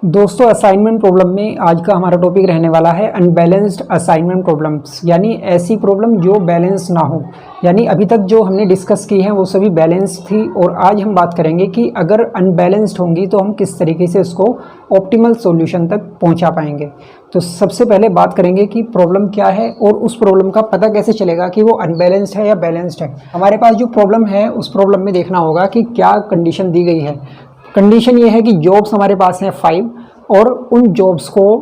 दोस्तों assignment problem में आज का हमारा टॉपिक रहने वाला है अनबैलेंस्ड असाइनमेंट प्रॉब्लम्स, यानी ऐसी प्रॉब्लम जो बैलेंस ना हो। यानी अभी तक जो हमने डिस्कस की है वो सभी बैलेंस थी, और आज हम बात करेंगे कि अगर अनबैलेंस्ड होंगी तो हम किस तरीके से उसको ऑप्टिमल सॉल्यूशन तक पहुंचा पाएंगे। तो सबसे पहले बात करेंगे कि प्रॉब्लम क्या है और उस प्रॉब्लम का पता कैसे चलेगा कि वो अनबैलेंस्ड है या बैलेंस्ड है। हमारे पास जो प्रॉब्लम है उस प्रॉब्लम में देखना होगा कि क्या कंडीशन दी गई है। कंडीशन ये है कि जॉब्स हमारे पास हैं 5 और उन जॉब्स को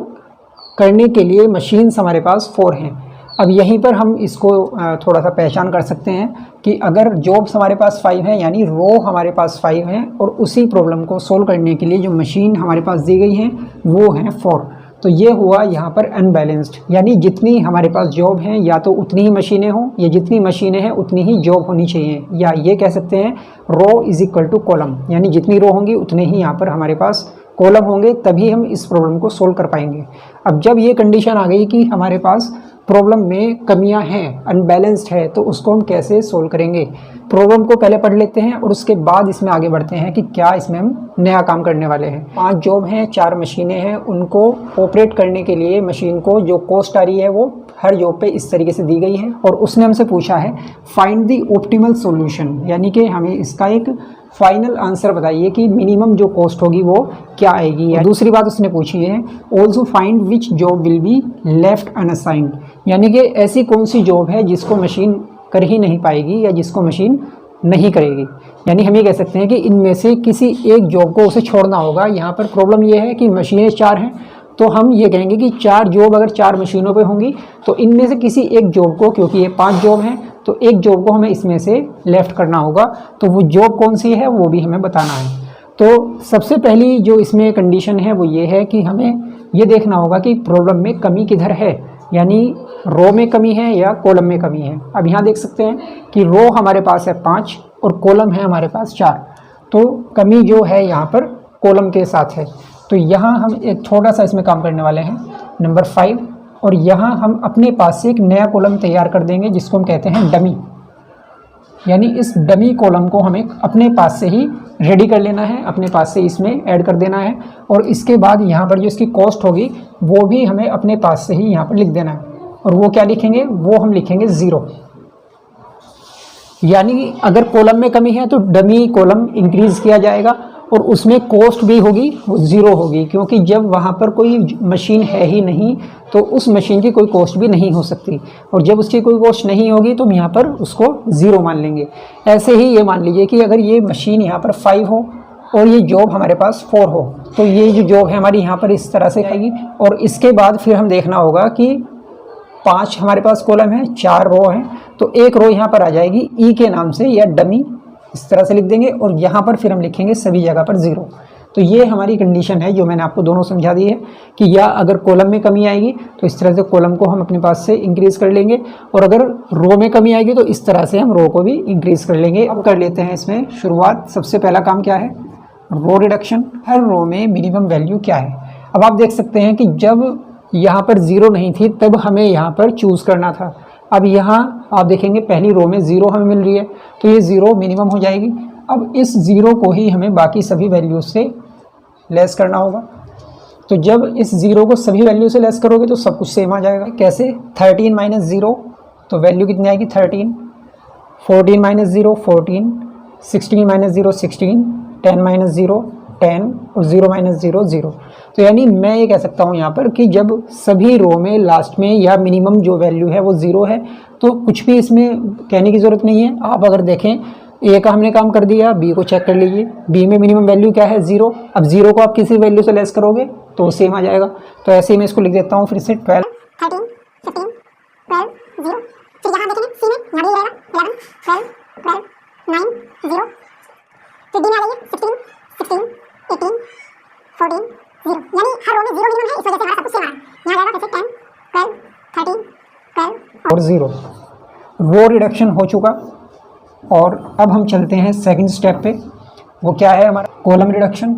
करने के लिए मशीन्स हमारे पास 4 हैं। अब यहीं पर हम इसको थोड़ा सा पहचान कर सकते हैं कि अगर जॉब्स हमारे पास 5 हैं यानी रो हमारे पास 5 हैं और उसी प्रॉब्लम को सोल्व करने के लिए जो मशीन हमारे पास दी गई हैं वो हैं 4, तो ये हुआ यहाँ पर अनबैलेंस्ड। यानी जितनी हमारे पास जॉब हैं या तो उतनी ही मशीनें हों या जितनी मशीनें हैं उतनी ही जॉब होनी चाहिए, या ये कह सकते हैं रो इज इक्वल टू कॉलम, यानी जितनी रो होंगी उतने ही यहाँ पर हमारे पास कॉलम होंगे, तभी हम इस प्रॉब्लम को सोल्व कर पाएंगे। अब जब ये कंडीशन आ गई कि हमारे पास प्रॉब्लम में कमियां हैं, अनबैलेंस्ड है, तो उसको हम कैसे सोल्व करेंगे। प्रॉब्लम को पहले पढ़ लेते हैं और उसके बाद इसमें आगे बढ़ते हैं कि क्या इसमें हम नया काम करने वाले हैं। 5 जॉब हैं, 4 मशीनें हैं, उनको ऑपरेट करने के लिए मशीन को जो कॉस्ट आ रही है वो हर जॉब पे इस तरीके से दी गई है, और उसने हमसे पूछा है फाइंड द ऑप्टिमल सॉल्यूशन, यानी कि हमें इसका एक फाइनल आंसर बताइए कि मिनिमम जो कॉस्ट होगी वो क्या आएगी। या दूसरी बात उसने पूछी है also find which job will be left unassigned, यानी कि ऐसी कौन सी जॉब है जिसको मशीन कर ही नहीं पाएगी या जिसको मशीन नहीं करेगी। यानी हम ये कह सकते हैं कि इनमें से किसी एक जॉब को उसे छोड़ना होगा। यहाँ पर प्रॉब्लम ये है कि मशीनें 4 हैं, तो हम ये कहेंगे कि 4 जॉब अगर 4 मशीनों पे होंगी तो इनमें से किसी एक जॉब को, क्योंकि ये 5 जॉब हैं तो एक जॉब को हमें इसमें से लेफ्ट करना होगा, तो वो जॉब कौन सी है वो भी हमें बताना है। तो सबसे पहली जो इसमें कंडीशन है वो ये है कि हमें ये देखना होगा कि प्रॉब्लम में कमी किधर है, यानी रो में कमी है या कॉलम में कमी है। अब यहाँ देख सकते हैं कि रो हमारे पास है 5 और कॉलम है हमारे पास 4, तो कमी जो है यहाँ पर कॉलम के साथ है। तो यहाँ हम एक थोड़ा सा इसमें काम करने वाले हैं नंबर 5, और यहाँ हम अपने पास से एक नया कॉलम तैयार कर देंगे जिसको हम कहते हैं डमी। यानी इस डमी कॉलम को हमें अपने पास से ही रेडी कर लेना है, अपने पास से इसमें ऐड कर देना है, और इसके बाद यहाँ पर जो इसकी कॉस्ट होगी वो भी हमें अपने पास से ही यहाँ पर लिख देना है। और वो क्या लिखेंगे, वो हम लिखेंगे 0। यानी अगर कॉलम में कमी है तो डमी कॉलम इंक्रीज किया जाएगा और उसमें कॉस्ट भी होगी वो 0 होगी, क्योंकि जब वहाँ पर कोई मशीन है ही नहीं तो उस मशीन की कोई कॉस्ट भी नहीं हो सकती, और जब उसकी कोई कॉस्ट नहीं होगी तो हम यहाँ पर उसको 0 मान लेंगे। ऐसे ही ये मान लीजिए कि अगर ये मशीन यहाँ पर 5 हो और ये जॉब हमारे पास 4 हो, तो ये जो जॉब है हमारी यहाँ पर इस तरह से आएगी, और इसके बाद फिर हम देखना होगा कि 5 हमारे पास कॉलम है, 4 रो हैं, तो एक रो यहाँ पर आ जाएगी ई के नाम से या डमी, इस तरह से लिख देंगे, और यहाँ पर फिर हम लिखेंगे सभी जगह पर 0। तो ये हमारी कंडीशन है जो मैंने आपको दोनों समझा दी है कि या अगर कॉलम में कमी आएगी तो इस तरह से कॉलम को हम अपने पास से इंक्रीज़ कर लेंगे, और अगर रो में कमी आएगी तो इस तरह से हम रो को भी इंक्रीज़ कर लेंगे। अब कर लेते हैं इसमें शुरुआत। सबसे पहला काम क्या है, रो रिडक्शन। हर रो में मिनिमम वैल्यू क्या है। अब आप देख सकते हैं कि जब यहाँ पर 0 नहीं थी तब हमें यहाँ पर चूज़ करना था। अब यहाँ आप देखेंगे पहली रो में 0 हमें मिल रही है, तो ये 0 मिनिमम हो जाएगी। अब इस 0 को ही हमें बाकी सभी वैल्यू से लेस करना होगा। तो जब इस 0 को सभी वैल्यू से लेस करोगे तो सब कुछ सेम आ जाएगा। कैसे, 13 माइनस 0, तो वैल्यू कितनी आएगी 13, 14 माइनस 0 14, 16 माइनस 0 16, 10 माइनस 0 10 और 0 माइनस 0 0। तो यानी मैं ये कह सकता हूँ यहाँ पर कि जब सभी रो में लास्ट में या मिनिमम जो वैल्यू है वो 0 है तो कुछ भी इसमें कहने की ज़रूरत नहीं है। आप अगर देखें ए का हमने काम कर दिया, बी को चेक कर लीजिए, बी में मिनिमम वैल्यू क्या है 0। अब 0 को आप किसी वैल्यू से लेस करोगे तो सेम आ जाएगा। तो ऐसे ही मैं इसको लिख देता हूँ फिर से 12 13 15 12 0। फिर यहाँ देखेंगे सी में यहाँ भी रहेगा 11 12 12 9 0। फिर डी में आ जाइए 16 16 18 14 0। यानी हर रो में 0 मिनिमम है, इस वजह से हमारा सब कुछ सेम आ रहा है। यहाँ जाएगा फिर से 10 12 13 12 और 0। रो रिडक्शन हो चुका, और अब हम चलते हैं सेकंड स्टेप पे। वो क्या है हमारा, कॉलम रिडक्शन।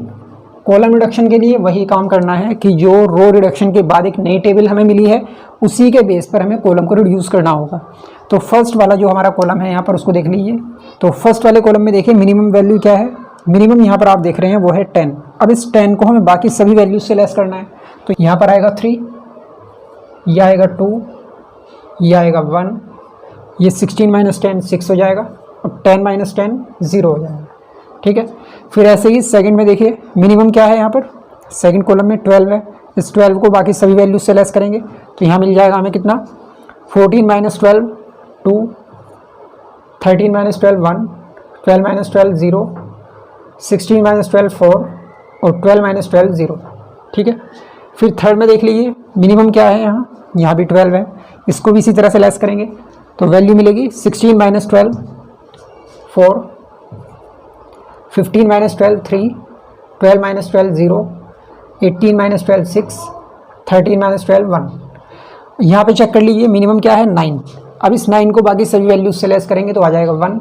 कॉलम रिडक्शन के लिए वही काम करना है कि जो रो रिडक्शन के बाद एक नई टेबल हमें मिली है उसी के बेस पर हमें कॉलम को रिड्यूस करना होगा। तो फर्स्ट वाला जो हमारा कॉलम है यहाँ पर उसको देख लीजिए। तो फर्स्ट वाले कॉलम में देखिए मिनिमम वैल्यू क्या है मिनिमम यहाँ पर आप देख रहे हैं वो है 10। अब इस 10 को हमें बाकी सभी वैल्यूज से लेस करना है, तो यहाँ पर आएगा 3, यह आएगा 2, यह आएगा 1, ये 16 माइनस 10 6 हो जाएगा, और 10 माइनस 10 0 हो जाएगा। ठीक है, फिर ऐसे ही सेकंड में देखिए मिनिमम क्या है, यहाँ पर सेकंड कॉलम में 12 है, इस 12 को बाकी सभी वैल्यूज से लेस करेंगे, तो यहाँ मिल जाएगा हमें कितना, 14 माइनस 12 2, 13 माइनस 12 1, 12 माइनस 12 0, 16 माइनस 12 4, और 12 माइनस 12 0। ठीक है, फिर थर्ड में देख लीजिए मिनिमम क्या है, यहाँ भी 12 है, इसको भी इसी तरह से लेस करेंगे, तो वैल्यू मिलेगी 16 minus 12 4, 15 minus 12 3, 12 minus 12 0, 18 minus 12 6, 13 minus 12 1। यहाँ पे चेक कर लीजिए मिनिमम क्या है 9। अब इस 9 को बाकी सभी वैल्यूज से लेस करेंगे तो आ जाएगा 1,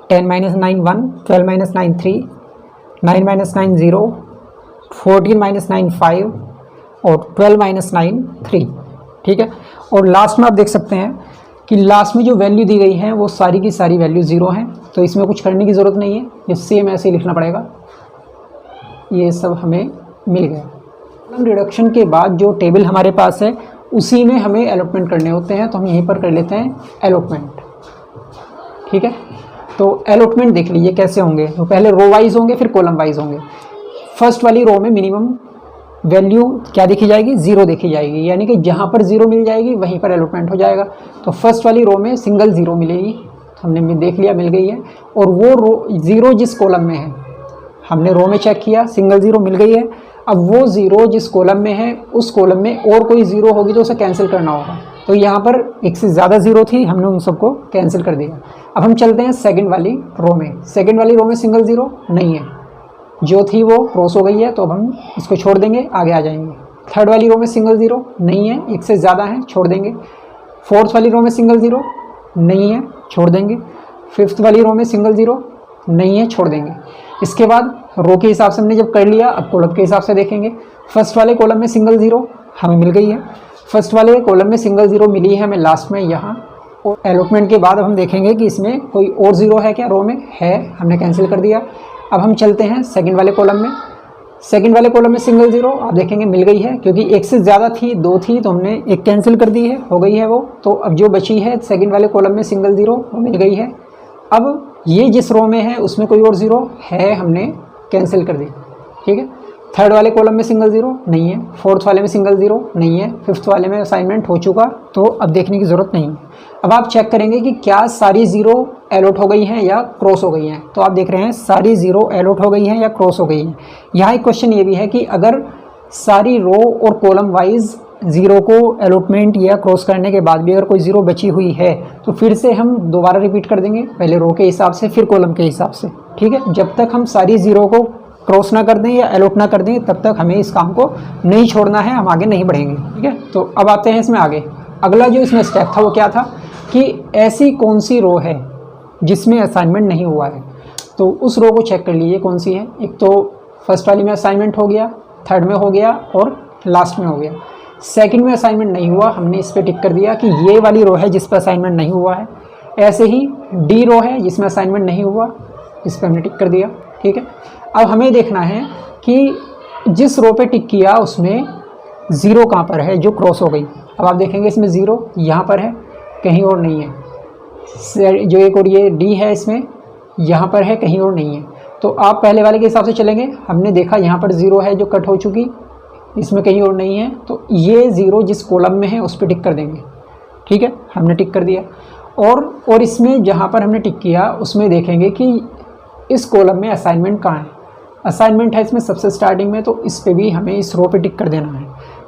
10 माइनस 9 1, 12 माइनस 9 3, 9 माइनस 9 0, 14 माइनस 9 5, और 12 माइनस 9 3। ठीक है, और लास्ट में आप देख सकते हैं कि लास्ट में जो वैल्यू दी गई है वो सारी की सारी वैल्यू 0 हैं, तो इसमें कुछ करने की ज़रूरत नहीं है, ये सेम ऐसे ही लिखना पड़ेगा। ये सब हमें मिल गया। कॉलम रिडक्शन के बाद जो टेबल हमारे पास है उसी में हमें एलोटमेंट करने होते हैं, तो हम यहीं पर कर लेते हैं एलोटमेंट। ठीक है, तो एलोटमेंट देख लीजिए कैसे होंगे, तो पहले रो वाइज होंगे फिर कॉलम वाइज होंगे। फर्स्ट वाली रो में मिनिमम वैल्यू क्या देखी जाएगी, 0 देखी जाएगी, यानी कि जहाँ पर 0 मिल जाएगी वहीं पर एलोटमेंट हो जाएगा। तो फर्स्ट वाली रो में सिंगल 0 मिलेगी, हमने देख लिया मिल गई है, और वो रो 0 जिस कॉलम में है, हमने रो में चेक किया सिंगल 0 मिल गई है। अब वो 0 जिस कॉलम में है उस कॉलम में और कोई 0 होगी तो उसे कैंसिल करना होगा, तो यहाँ पर एक से ज़्यादा 0 थी, हमने उन सबको कैंसिल कर दिया। अब हम चलते हैं सेकंड वाली रो में। सेकंड वाली रो में सिंगल 0 नहीं है, जो थी वो क्रॉस हो गई है, तो अब हम इसको छोड़ देंगे, आगे आ जाएंगे। थर्ड वाली रो में सिंगल 0 नहीं है, एक से ज़्यादा है, छोड़ देंगे। फोर्थ वाली रो में सिंगल 0 नहीं है, छोड़ देंगे। फिफ्थ वाली रो में सिंगल 0 नहीं है, छोड़ देंगे। इसके बाद रो के हिसाब से हमने जब कर लिया, अब कॉलम के हिसाब से देखेंगे। फर्स्ट वाले कॉलम में सिंगल 0 हमें मिल गई है, फर्स्ट वाले कॉलम में सिंगल 0 मिली है हमें लास्ट में यहाँ, और एलोटमेंट के बाद अब हम देखेंगे कि इसमें कोई और 0 है क्या, रो में है, हमने कैंसिल कर दिया। अब हम चलते हैं सेकंड वाले कॉलम में। सेकंड वाले कॉलम में सिंगल 0 आप देखेंगे मिल गई है, क्योंकि एक से ज़्यादा थी, 2 थी, तो हमने एक कैंसिल कर दी है, हो गई है वो। तो अब जो बची है सेकंड वाले कॉलम में सिंगल 0 वो मिल गई है। अब ये जिस रो में है उसमें कोई और 0 है, हमने कैंसिल कर दी। ठीक है, थर्ड वाले कॉलम में सिंगल 0 नहीं है, फोर्थ वाले में सिंगल 0 नहीं है, फिफ्थ वाले में असाइनमेंट हो चुका, तो अब देखने की ज़रूरत नहीं है। अब आप चेक करेंगे कि क्या सारी 0 एलोट हो गई हैं या क्रॉस हो गई हैं, तो आप देख रहे हैं सारी 0 एलोट हो गई हैं या क्रॉस हो गई हैं। यहाँ एक क्वेश्चन ये भी है कि अगर सारी रो और कॉलम वाइज 0 को एलोटमेंट या क्रॉस करने के बाद भी अगर कोई 0 बची हुई है तो फिर से हम दोबारा रिपीट कर देंगे, पहले रो के हिसाब से फिर कॉलम के हिसाब से। ठीक है, जब तक हम सारी 0 को क्रॉस ना कर दें या एलोट ना कर दें तब तक हमें इस काम को नहीं छोड़ना है, हम आगे नहीं बढ़ेंगे। ठीक है, तो अब आते हैं इसमें आगे। अगला जो इसमें स्टेप था वो क्या था कि ऐसी कौन सी रो है जिसमें असाइनमेंट नहीं हुआ है, तो उस रो को चेक कर लीजिए कौन सी है। एक तो फर्स्ट वाली में असाइनमेंट हो गया, थर्ड में हो गया और लास्ट में हो गया। सेकंड में असाइनमेंट नहीं हुआ, हमने इस पर टिक कर दिया कि ये वाली रो है जिस पर असाइनमेंट नहीं हुआ है। ऐसे ही डी रो है जिसमें असाइनमेंट नहीं हुआ, इस पर हमने टिक कर दिया। ठीक है, अब हमें देखना है कि जिस रो पे टिक किया उसमें 0 कहाँ पर है जो क्रॉस हो गई। अब आप देखेंगे इसमें 0 यहाँ पर है, कहीं और नहीं है। जो एक और ये डी है इसमें यहाँ पर है, कहीं और नहीं है। तो आप पहले वाले के हिसाब से चलेंगे, हमने देखा यहाँ पर 0 है जो कट हो चुकी, इसमें कहीं और नहीं है, तो ये 0 जिस कॉलम में है उस पर टिक कर देंगे। ठीक है, हमने टिक कर दिया। और इसमें जहाँ पर हमने टिक किया उसमें देखेंगे कि इस कॉलम में असाइनमेंट कहाँ है। असाइनमेंट है इसमें सबसे स्टार्टिंग में, तो इस पे भी हमें इस रो पे टिक कर देना है।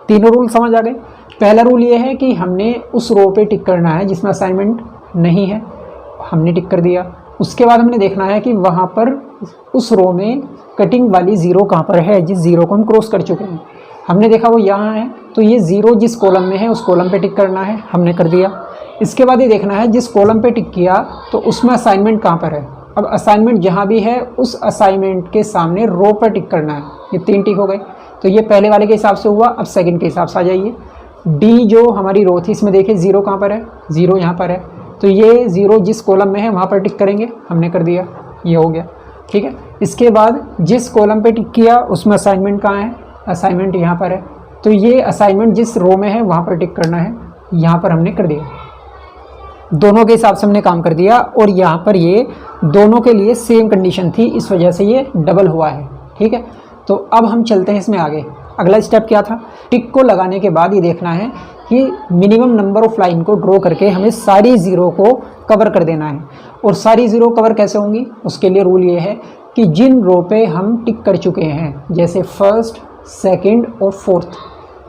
तीनों रूल समझ आ गए। पहला रूल ये है कि हमने उस रो पे टिक करना है जिसमें असाइनमेंट नहीं है, हमने टिक कर दिया। उसके बाद हमने देखना है कि वहाँ पर उस रो में कटिंग वाली 0 कहाँ पर है, जिस 0 को हम क्रॉस कर चुके हैं। हमने देखा वो यहाँ है, तो ये 0 जिस कॉलम में है उस कॉलम पे टिक करना है, हमने कर दिया। इसके बाद ये देखना है जिस कॉलम पे टिक किया तो उसमें असाइनमेंट कहाँ पर है। अब असाइनमेंट जहाँ भी है उस असाइनमेंट के सामने रो पर टिक करना है। ये 3 टिक हो गए, तो ये पहले वाले के हिसाब से हुआ। अब सेकंड के हिसाब से आ जाइए। डी जो हमारी रो थी इसमें देखिए 0 कहाँ पर है, 0 यहाँ पर है, तो ये 0 जिस कॉलम में है वहाँ पर टिक करेंगे, हमने कर दिया, ये हो गया। ठीक है, इसके बाद जिस कॉलम पे टिक किया उसमें असाइनमेंट कहाँ है, असाइनमेंट यहाँ पर है, तो ये असाइनमेंट जिस रो में है वहाँ पर टिक करना है। यहाँ पर हमने कर दिया, दोनों के हिसाब से हमने काम कर दिया, और यहाँ पर ये दोनों के लिए सेम कंडीशन थी, इस वजह से ये डबल हुआ है। ठीक है, तो अब हम चलते हैं इसमें आगे। अगला स्टेप क्या था, टिक को लगाने के बाद ये देखना है कि मिनिमम नंबर ऑफ लाइन को ड्रॉ करके हमें सारी ज़ीरो को कवर कर देना है। और सारी ज़ीरो कवर कैसे होंगी, उसके लिए रूल ये है कि जिन रो पे हम टिक कर चुके हैं, जैसे फर्स्ट, सेकंड और फोर्थ,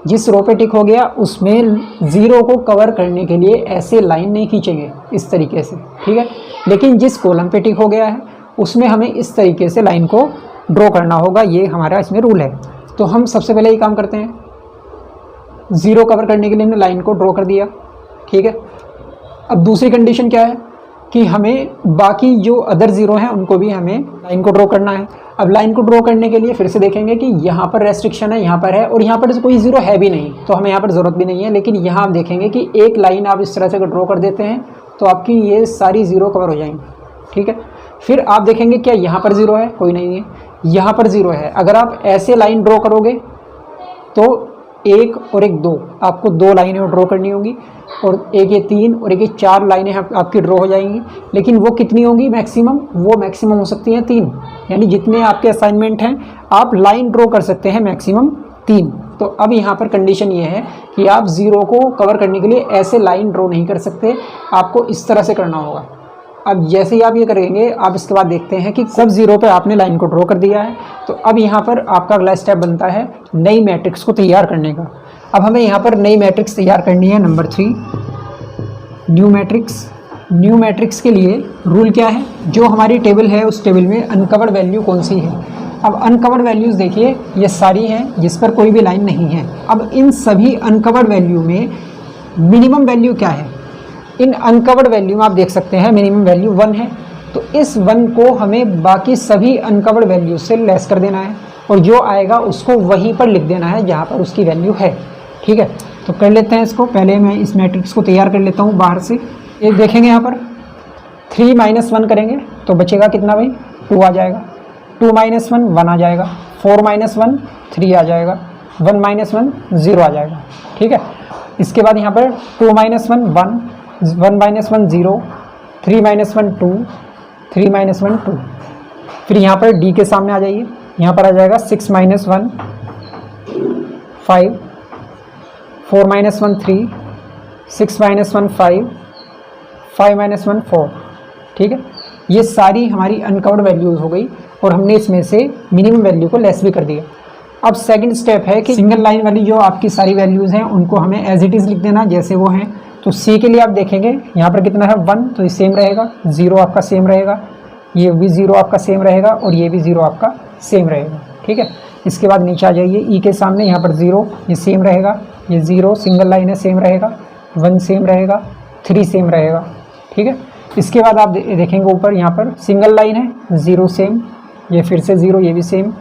जिस रो पे टिक हो गया उसमें ज़ीरो को कवर करने के लिए ऐसे लाइन नहीं खींचेंगे इस तरीके से। ठीक है, लेकिन जिस कॉलम पे टिक हो गया है उसमें हमें इस तरीके से लाइन को ड्रॉ करना होगा, ये हमारा इसमें रूल है। तो हम सबसे पहले ये काम करते हैं, ज़ीरो कवर करने के लिए हमने लाइन को ड्रॉ कर दिया। ठीक है, अब दूसरी कंडीशन क्या है कि हमें बाकी जो अदर ज़ीरो हैं उनको भी हमें लाइन को ड्रॉ करना है। अब लाइन को ड्रॉ करने के लिए फिर से देखेंगे कि यहाँ पर रेस्ट्रिक्शन है, यहाँ पर है, और यहाँ पर कोई ज़ीरो है भी नहीं, तो हमें यहाँ पर ज़रूरत भी नहीं है। लेकिन यहाँ आप देखेंगे कि एक लाइन आप इस तरह से अगर ड्रॉ कर देते हैं तो आपकी ये सारी ज़ीरो कवर हो जाएंगी। ठीक है, फिर आप देखेंगे क्या यहाँ पर ज़ीरो है, कोई नहीं है, यहाँ पर ज़ीरो है। अगर आप ऐसे लाइन ड्रॉ करोगे तो एक और एक दो, आपको दो लाइनें ड्रॉ करनी होंगी, और एक ये तीन और एक ये चार लाइनें आपकी ड्रॉ हो जाएंगी। लेकिन वो कितनी होंगी मैक्सिमम, वो मैक्सिमम हो सकती हैं तीन, यानी जितने आपके असाइनमेंट हैं आप लाइन ड्रॉ कर सकते हैं मैक्सिमम तीन। तो अब यहाँ पर कंडीशन ये है कि आप ज़ीरो को कवर करने के लिए ऐसे लाइन ड्रॉ नहीं कर सकते, आपको इस तरह से करना होगा। अब जैसे ही आप ये करेंगे, आप इसके बाद देखते हैं कि सब ज़ीरो पे आपने लाइन को ड्रॉ कर दिया है। तो अब यहाँ पर आपका अगला स्टेप बनता है नई मैट्रिक्स को तैयार करने का। अब हमें यहाँ पर नई मैट्रिक्स तैयार करनी है, number 3 new matrix. New matrix के लिए रूल क्या है, जो हमारी टेबल है उस टेबल में अनकवर्ड वैल्यू कौन सी है। अब अनकवर्ड वैल्यूज़ देखिए ये सारी हैं जिस पर कोई भी लाइन नहीं है। अब इन सभी अनकवर्ड वैल्यू में मिनिमम वैल्यू क्या है, इन अनकवर्ड वैल्यू में आप देख सकते हैं मिनिमम वैल्यू 1 है। तो इस 1 को हमें बाकी सभी अनकवर्ड वैल्यू से लेस कर देना है, और जो आएगा उसको वहीं पर लिख देना है जहाँ पर उसकी वैल्यू है। ठीक है, तो कर लेते हैं इसको। पहले मैं इस मैट्रिक्स को तैयार कर लेता हूँ बाहर से। ये देखेंगे यहाँ पर 3 - 1 करेंगे तो बचेगा कितना भाई, 2 आ जाएगा। 2 - 1 1 आ जाएगा। 4 - 1 3 आ जाएगा। 1 - 1 0 आ जाएगा। ठीक है, इसके बाद यहाँ पर 2 - 1 1, 1 - 1 0, 3 - 1 2, 3 - 1 2। फिर यहाँ पर डी के सामने आ जाइए, यहाँ पर आ जाएगा 6 - 1 5, 4 - 1 3, 6 - 1 5, 5 - 1 4। ठीक है, ये सारी हमारी अनकवर्ड वैल्यूज़ हो गई, और हमने इसमें से मिनिमम वैल्यू को लेस भी कर दिया। अब सेकंड स्टेप है कि सिंगल लाइन वाली जो आपकी सारी वैल्यूज़ हैं उनको हमें एज इट इज़ लिख देना जैसे वो हैं। तो सी के लिए आप देखेंगे यहाँ पर कितना है 1, तो ये सेम रहेगा। 0 आपका सेम रहेगा, ये भी 0 आपका सेम रहेगा, और ये भी 0 आपका सेम रहेगा। ठीक है, इसके बाद नीचे आ जाइए, ई के सामने यहाँ पर 0, ये सेम रहेगा, ये 0 सिंगल लाइन है सेम रहेगा, 1 सेम रहेगा, 3 सेम रहेगा। ठीक है, इसके बाद आप देखेंगे ऊपर यहाँ पर सिंगल लाइन है 0 सेम, ये फिर से 0, ये भी सेम,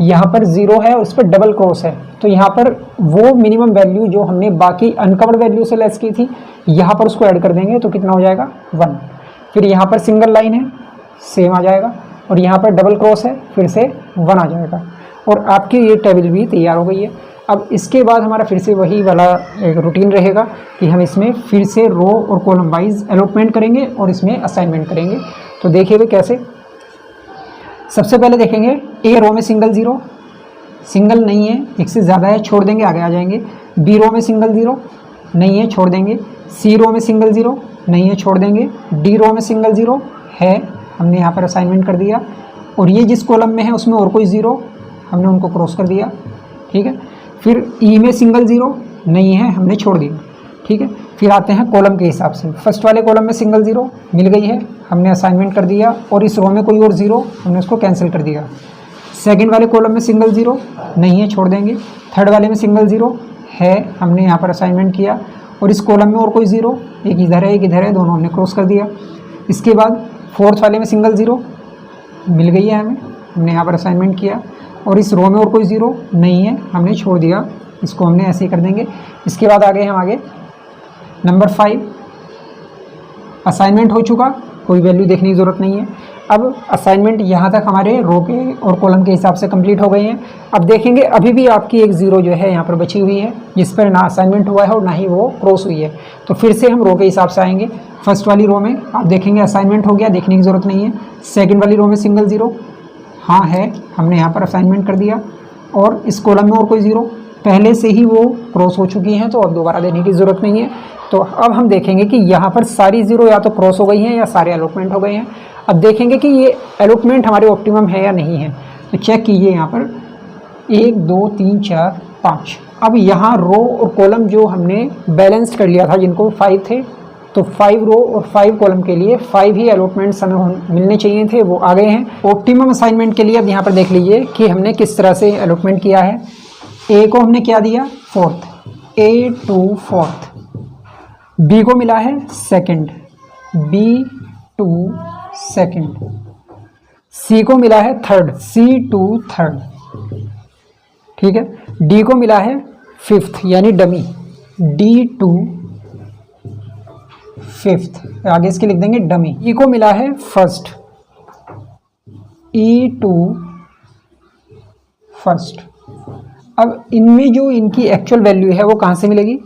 यहाँ पर 0 है और उस पर डबल क्रॉस है। तो यहाँ पर वो मिनिमम वैल्यू जो हमने बाकी अनकवर्ड वैल्यू से लेस की थी, यहाँ पर उसको ऐड कर देंगे तो कितना हो जाएगा 1। फिर यहाँ पर सिंगल लाइन है सेम आ जाएगा, और यहाँ पर डबल क्रॉस है फिर से 1 आ जाएगा, और आपकी ये टेबल भी तैयार हो गई है। अब इसके बाद हमारा फिर से वही वाला एक रूटीन रहेगा कि हम इसमें फिर से रो और कॉलम वाइज अलॉटमेंट करेंगे और इसमें असाइनमेंट करेंगे। तो देखिए कैसे, सबसे पहले देखेंगे ए रो में सिंगल 0, सिंगल नहीं है, एक से ज़्यादा है, छोड़ देंगे, आगे आ जाएंगे। बी रो में सिंगल 0 नहीं है, छोड़ देंगे। सी रो में सिंगल 0 नहीं है, छोड़ देंगे। डी रो में सिंगल 0 है, हमने यहाँ पर असाइनमेंट कर दिया, और ये जिस कॉलम में है उसमें और कोई 0 हमने उनको क्रॉस कर दिया। ठीक है, फिर ई में सिंगल 0 नहीं है, हमने छोड़ दिया। ठीक है, फिर आते हैं कॉलम के हिसाब से। फर्स्ट वाले कॉलम में सिंगल 0 मिल गई है, हमने असाइनमेंट कर दिया, और इस रो में कोई और 0 हमने उसको कैंसिल कर दिया। सेकंड वाले कॉलम में सिंगल 0 नहीं है, छोड़ देंगे। थर्ड वाले में सिंगल 0 है, हमने यहाँ पर असाइनमेंट किया, और इस कॉलम में और कोई 0, एक इधर है एक इधर है, दोनों हमने क्रॉस कर दिया। इसके बाद फोर्थ वाले में सिंगल 0 मिल गई है हमें, हमने यहाँ पर असाइनमेंट किया, और इस रो में और कोई 0 नहीं है, हमने छोड़ दिया, इसको हमने ऐसे ही कर देंगे। इसके बाद आगे हम आगे नंबर 5 असाइनमेंट हो चुका, कोई वैल्यू देखने की ज़रूरत नहीं है। अब असाइनमेंट यहाँ तक हमारे रो के और कॉलम के हिसाब से कंप्लीट हो गए हैं। अब देखेंगे अभी भी आपकी एक ज़ीरो जो है यहाँ पर बची हुई है, जिस पर ना असाइनमेंट हुआ है और ना ही वो क्रॉस हुई है। तो फिर से हम रो के हिसाब से आएंगे। फर्स्ट वाली रो में आप देखेंगे असाइनमेंट हो गया, देखने की ज़रूरत नहीं है। सेकंड वाली रो में सिंगल ज़ीरो, हाँ है, हमने यहाँ पर असाइनमेंट कर दिया। और इस कॉलम में और कोई ज़ीरो, पहले से ही वो क्रॉस हो चुकी हैं तो अब दोबारा देने की ज़रूरत नहीं है। तो अब हम देखेंगे कि यहाँ पर सारी ज़ीरो या तो क्रॉस हो गई हैं या सारे अलॉटमेंट हो गए हैं। अब देखेंगे कि ये अलॉटमेंट हमारे ऑप्टिमम है या नहीं है। तो चेक कीजिए यहाँ पर 1 2 3 4 5। अब यहाँ रो और कॉलम जो हमने बैलेंस कर लिया था, जिनको 5 थे, तो 5 रो और 5 कॉलम के लिए 5 ही अलॉटमेंट्स हमें मिलने चाहिए थे, वो आ गए हैं। ऑप्टिमम असाइनमेंट के लिए अब यहाँ पर देख लीजिए कि हमने किस तरह से अलॉटमेंट किया है। ए को हमने क्या दिया, फोर्थ, A2 फोर्थ। बी को मिला है सेकंड, B2 सेकंड। सी को मिला है थर्ड, C2 थर्ड। ठीक है। डी को मिला है फिफ्थ यानी डमी, D2 फिफ्थ, आगे इसके लिख देंगे डमी। ई को मिला है फर्स्ट, E2 फर्स्ट। अब इनमें जो इनकी एक्चुअल वैल्यू है वो कहाँ से मिलेगी,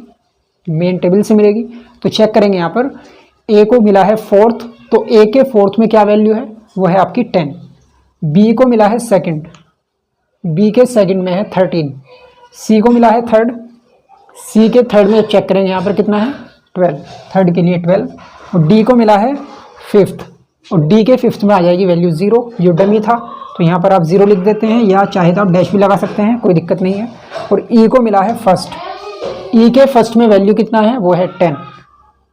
मेन टेबल से मिलेगी। तो चेक करेंगे यहाँ पर ए को मिला है फोर्थ, तो ए के फोर्थ में क्या वैल्यू है, वो है आपकी 10। बी को मिला है सेकंड, बी के सेकंड में है 13। सी को मिला है थर्ड, सी के थर्ड में चेक करेंगे यहाँ पर कितना है 12, थर्ड के लिए 12। और डी को मिला है फिफ्थ, और डी के फिफ्थ में आ जाएगी वैल्यू 0, जो डमी था। तो यहाँ पर आप 0 लिख देते हैं, या चाहे तो आप डैश भी लगा सकते हैं, कोई दिक्कत नहीं है। और ई को मिला है फर्स्ट, ई के फर्स्ट में वैल्यू कितना है, वो है 10।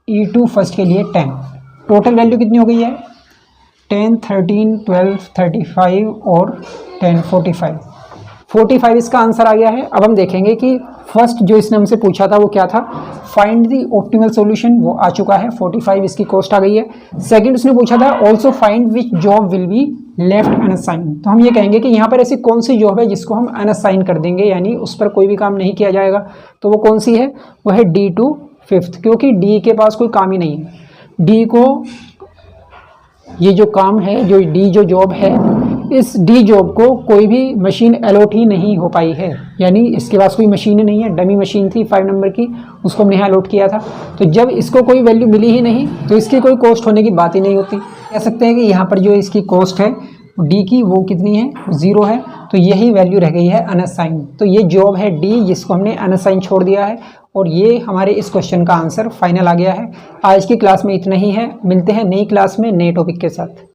E2 फर्स्ट के लिए 10। टोटल वैल्यू कितनी हो गई है, 10 13 12 35 और 10 45। 45 इसका आंसर आ गया है। अब हम देखेंगे कि फर्स्ट जो इसने हमसे पूछा था वो क्या था, फाइंड द ऑप्टिमल सॉल्यूशन, वो आ चुका है, 45 इसकी कॉस्ट आ गई है। सेकंड उसने पूछा था also find which job will be left unassign. तो हम ये कहेंगे कि यहाँ पर ऐसी कौन सी जॉब है जिसको हम अनअसाइन कर देंगे, यानी उस पर कोई भी काम नहीं किया जाएगा। तो वो कौन सी है, वो है D2 फिफ्थ, क्योंकि डी के पास कोई काम ही नहीं है। डी को ये जो काम है, जो डी जो जॉब है, इस डी जॉब को कोई भी मशीन अलॉट ही नहीं हो पाई है, यानी इसके पास कोई मशीन ही नहीं है। डमी मशीन थी 5 नंबर की, उसको हमने यहाँ अलॉट किया था। तो जब इसको कोई वैल्यू मिली ही नहीं तो इसकी कोई कॉस्ट होने की बात ही नहीं होती। कह सकते हैं कि यहाँ पर जो इसकी कॉस्ट है डी की, वो कितनी है, 0 है। तो यही वैल्यू रह गई है अनअसाइन। तो ये जॉब है डी, जिसको हमने अनअसाइन छोड़ दिया है। और ये हमारे इस क्वेश्चन का आंसर फाइनल आ गया है। आज की क्लास में इतना ही है, मिलते हैं नई क्लास में नए टॉपिक के साथ।